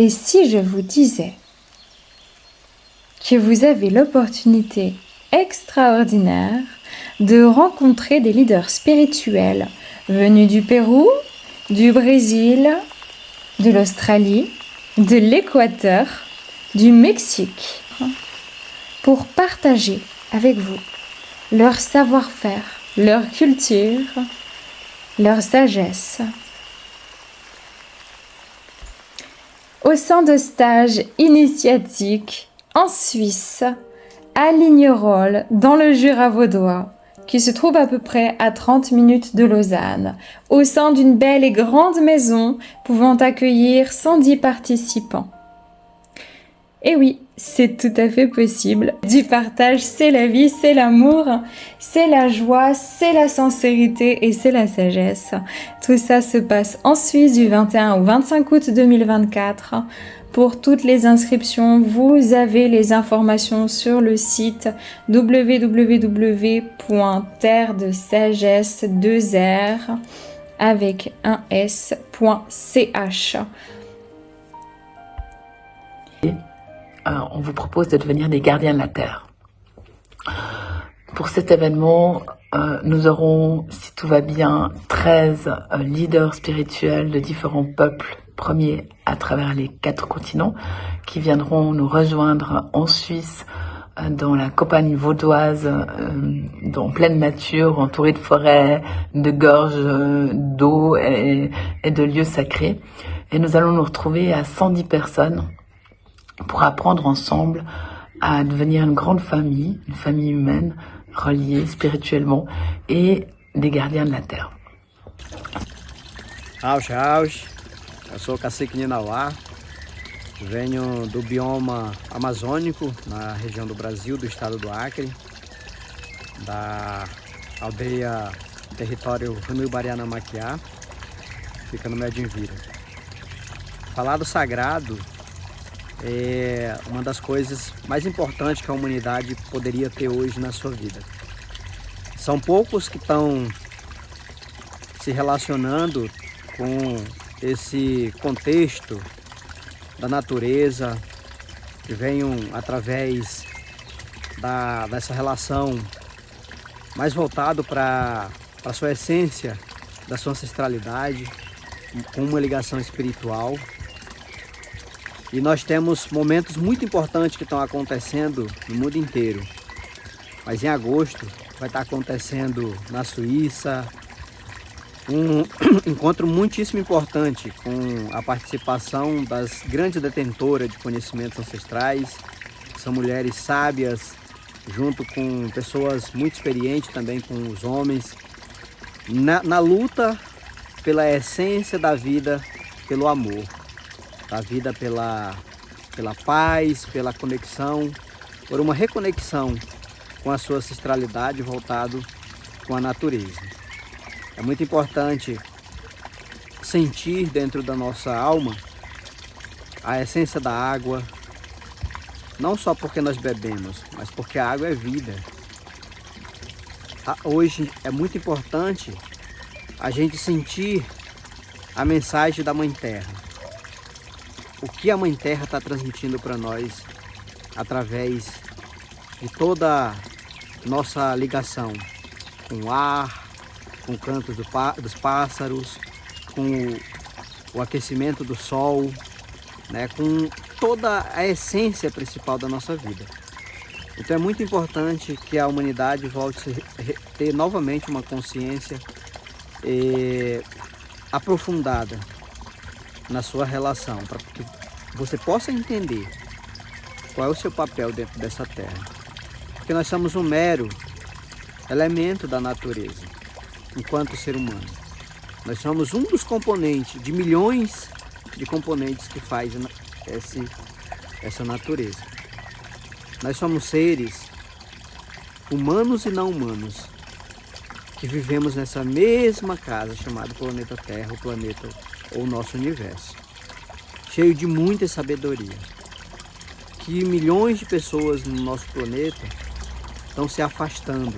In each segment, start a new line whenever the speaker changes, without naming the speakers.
Et si je vous disais que vous avez l'opportunité extraordinaire de rencontrer des leaders spirituels venus du Pérou, du Brésil, de l'Australie, de l'Équateur, du Mexique, pour partager avec vous leur savoir-faire, leur culture, leur sagesse. Au sein de stages initiatiques en Suisse, à Lignerolles, dans le Jura vaudois, qui se trouve à peu près à 30 minutes de Lausanne, au sein d'une belle et grande maison pouvant accueillir 110 participants. Et oui, c'est tout à fait possible. Du partage, c'est la vie, c'est l'amour, c'est la joie, c'est la sincérité et c'est la sagesse. Tout ça se passe en Suisse du 21 au 25 août 2024. Pour toutes les inscriptions, vous avez les informations sur le site www.terredesagesse2r avec un s.ch.
On vous propose de devenir des gardiens de la Terre. Pour cet événement, nous aurons, si tout va bien, 13 leaders spirituels de différents peuples premiers à travers les 4 continents qui viendront nous rejoindre en Suisse, dans la campagne vaudoise, en pleine nature, entourée de forêts, de gorges d'eau et de lieux sacrés. Et nous allons nous retrouver à 110 personnes pour apprendre ensemble à devenir une grande famille, une famille humaine, reliée spirituellement et des gardiens de la Terre.
Auge, auge. Eu sou o Cacique Ninauá, venho do bioma amazônico, na região do Brasil, do estado do Acre, da aldeia território Runui-Bariana-Maquiá, fica no Medinvira. Falar do sagrado é uma das coisas mais importantes que a humanidade poderia ter hoje na sua vida. São poucos que estão se relacionando com esse contexto da natureza, que venham através dessa relação mais voltado para a sua essência, da sua ancestralidade, com uma ligação espiritual. E nós temos momentos muito importantes que estão acontecendo no mundo inteiro. Mas em agosto vai estar acontecendo na Suíça um encontro muitíssimo importante com a participação das grandes detentoras de conhecimentos ancestrais. São mulheres sábias, junto com pessoas muito experientes também com os homens, na luta pela essência da vida, pelo amor. Da vida pela paz, pela conexão, por uma reconexão com a sua ancestralidade voltado com a natureza. É muito importante sentir dentro da nossa alma a essência da água, não só porque nós bebemos, mas porque a água é vida. Hoje é muito importante a gente sentir a mensagem da Mãe Terra. O que a Mãe Terra está transmitindo para nós através de toda a nossa ligação com o ar, com o canto dos pássaros, com o aquecimento do sol, né, com toda a essência principal da nossa vida. Então é muito importante que a humanidade volte a ter novamente uma consciência aprofundada na sua relação, para que você possa entender qual é o seu papel dentro dessa terra. Porque nós somos um mero elemento da natureza, enquanto ser humano. Nós somos um dos componentes, de milhões de componentes que faz essa natureza. Nós somos seres humanos e não humanos, que vivemos nessa mesma casa chamada planeta Terra, o planeta ou o nosso universo, cheio de muita sabedoria, que milhões de pessoas no nosso planeta estão se afastando,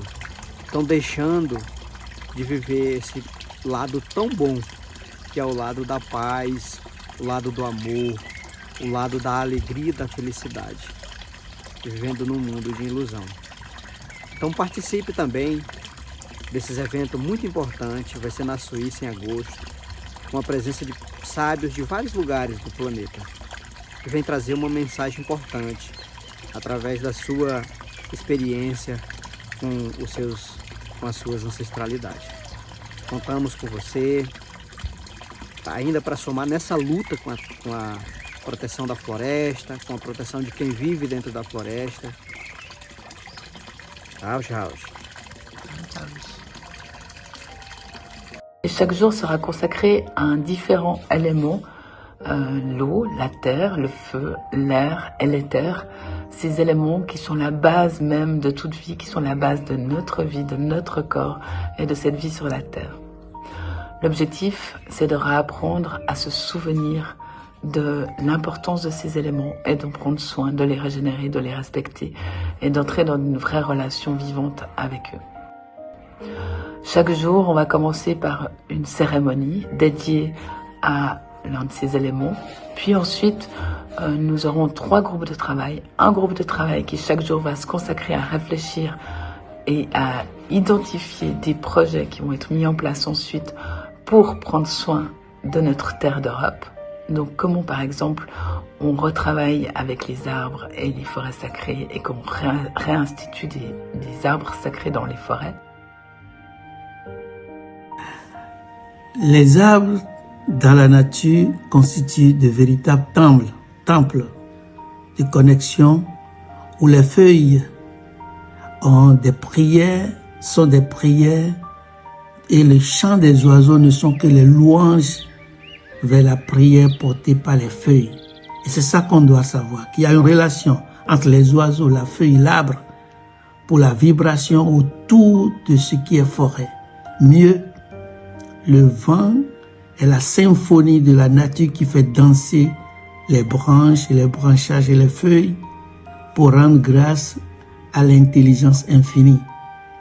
estão deixando de viver esse lado tão bom, que é o lado da paz, o lado do amor, o lado da alegria e da felicidade, vivendo num mundo de ilusão. Então participe também desses eventos muito importantes, vai ser na Suíça em agosto, com a presença de sábios de vários lugares do planeta, que vem trazer uma mensagem importante através da sua experiência com as suas ancestralidades. Contamos com você, ainda para somar nessa luta com a proteção da floresta, com a proteção de quem vive dentro da floresta. Tchau.
Et chaque jour sera consacré à un différent élément, l'eau, la terre, le feu, l'air et l'éther, ces éléments qui sont la base même de toute vie, qui sont la base de notre vie, de notre corps et de cette vie sur la terre. L'objectif, c'est de réapprendre à se souvenir de l'importance de ces éléments et d'en prendre soin, de les régénérer, de les respecter et d'entrer dans une vraie relation vivante avec eux. Chaque jour, on va commencer par une cérémonie dédiée à l'un de ces éléments. Puis ensuite, nous aurons 3 groupes de travail. Un groupe de travail qui chaque jour va se consacrer à réfléchir et à identifier des projets qui vont être mis en place ensuite pour prendre soin de notre terre d'Europe. Donc comment par exemple on retravaille avec les arbres et les forêts sacrées et qu'on réinstitue des arbres sacrés dans les forêts.
Les arbres dans la nature constituent de véritables temples de connexion où les feuilles sont des prières et les chants des oiseaux ne sont que les louanges vers la prière portée par les feuilles. Et c'est ça qu'on doit savoir, qu'il y a une relation entre les oiseaux, la feuille, l'arbre pour la vibration autour de ce qui est forêt. Mieux, le vent est la symphonie de la nature qui fait danser les branches et les branchages et les feuilles pour rendre grâce à l'intelligence infinie.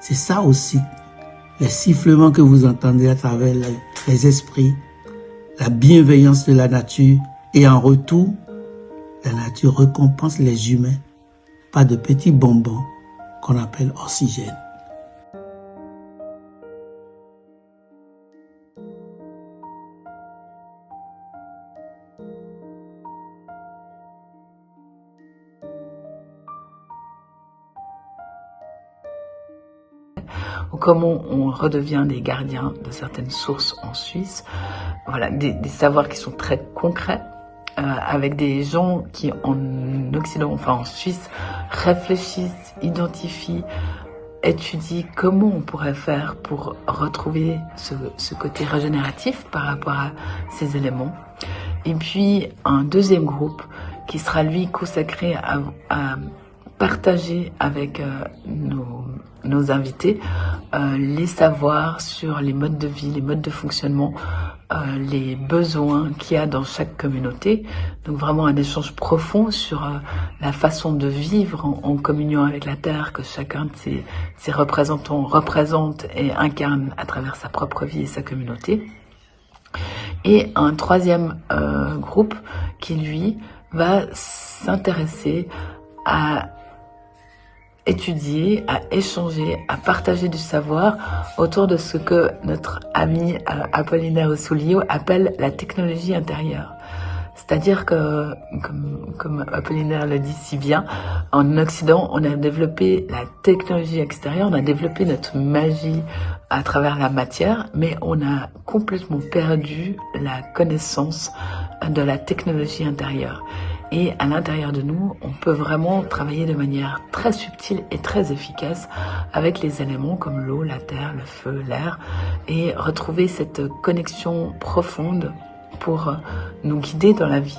C'est ça aussi, les sifflements que vous entendez à travers les esprits, la bienveillance de la nature, et en retour, la nature récompense les humains par de petits bonbons qu'on appelle oxygène.
Ou comment on redevient des gardiens de certaines sources en Suisse. Voilà, des savoirs qui sont très concrets, avec des gens qui en Occident, enfin en Suisse, réfléchissent, identifient, étudient comment on pourrait faire pour retrouver ce côté régénératif par rapport à ces éléments. Et puis un deuxième groupe qui sera lui consacré à partager avec nos invités les savoirs sur les modes de vie, les modes de fonctionnement, les besoins qu'il y a dans chaque communauté. Donc vraiment un échange profond sur la façon de vivre en communion avec la terre que chacun de ces représentants représente et incarne à travers sa propre vie et sa communauté. Et un troisième groupe qui lui va s'intéresser à étudier, à échanger, à partager du savoir autour de ce que notre ami Apollinaire Ossouliou appelle la technologie intérieure. C'est-à-dire que, comme Apollinaire le dit si bien, en Occident, on a développé la technologie extérieure, on a développé notre magie à travers la matière, mais on a complètement perdu la connaissance de la technologie intérieure. Et à l'intérieur de nous, on peut vraiment travailler de manière très subtile et très efficace avec les éléments comme l'eau, la terre, le feu, l'air, et retrouver cette connexion profonde pour nous guider dans la vie.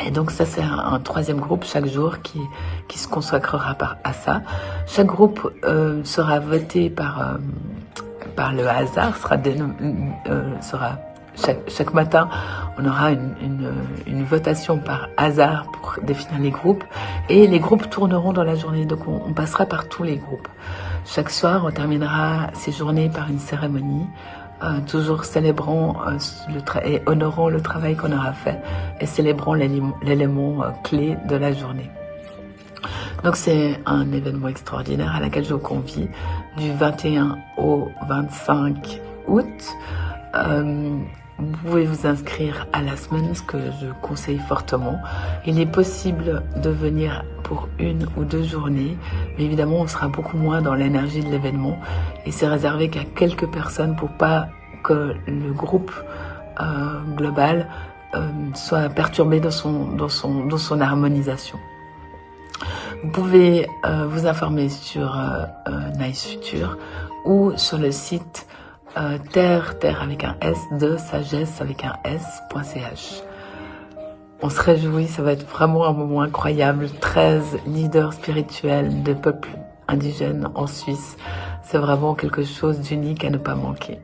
Et donc ça, c'est un troisième groupe chaque jour qui se consacrera à ça. Chaque groupe sera voté par le hasard, chaque matin, on aura une votation par hasard pour définir les groupes et les groupes tourneront dans la journée. Donc on passera par tous les groupes. Chaque soir, on terminera ces journées par une cérémonie toujours célébrant et honorant le travail qu'on aura fait et célébrant l'élément clé de la journée. Donc c'est un événement extraordinaire à laquelle je vous convie du 21 au 25 août. Vous pouvez vous inscrire à la semaine, ce que je conseille fortement. Il est possible de venir pour 1 ou 2 journées, mais évidemment on sera beaucoup moins dans l'énergie de l'événement et c'est réservé qu'à quelques personnes pour pas que le groupe global soit perturbé dans son harmonisation. Vous pouvez vous informer sur Nice Future ou sur le site terre avec un S de sagesse avec un S.ch. On se réjouit, ça va être vraiment un moment incroyable. 13 leaders spirituels de peuples indigènes en Suisse. C'est vraiment quelque chose d'unique à ne pas manquer.